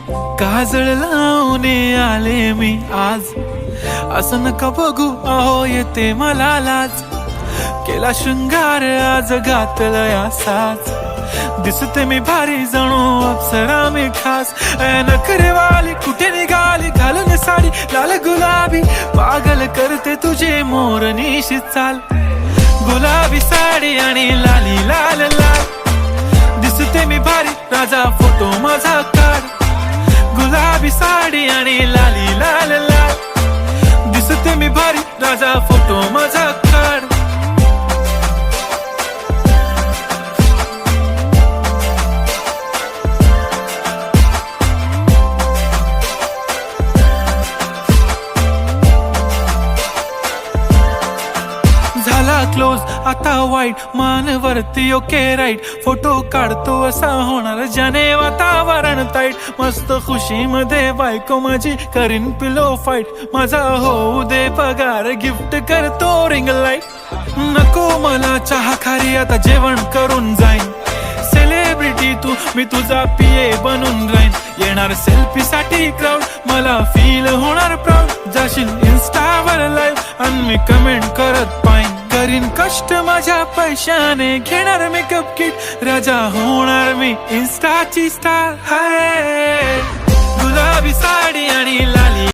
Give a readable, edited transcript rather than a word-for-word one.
काजळ लावून आले मी आज, असं नका बघू अहो येते मला लाज. केला शृंगार आज घातला साज, दिसते मी भारी जणू अप्सरा मी खास. नखरेवाली कुठे निघाली घालून साडी लाल गुलाबी, पागल करते तुझे मोरनीशी चाल. गुलाबी साडी आणि लाली लाल लाल, दिसते मी भारी राजा फोटो माझा काढ. गुलाबी साडी आणि लाली लाल लाल, दिसते मी भारी राजा फोटो माझा काढ. झाला क्लोज आता वाईट, मान वरती ओके राईट. फोटो काढतो असा होणार ज्याने वातावरण ताईट. मस्त खुशी मध्ये बायको माझी करीन पिलो फाईट. माझा होऊ दे पगार गिफ्ट करतो रिंग लाईट. नको मला चहा खारी आता जेवण करून जाईन. सेलिब्रिटी तू मी तुझा पिये बनून राहीन. येणार सेल्फी साठी क्राऊड मला फील होणार प्राऊड. जाशील इन्स्टावर लाईव्ह आणि मी कमेंट करत पाईन. करीन कष्ट माझ्या पैशाने घेणार मेकअप किट. राजा होणार मी इन्स्टाची स्टार. हाय गुलाबी साडी आणि लाली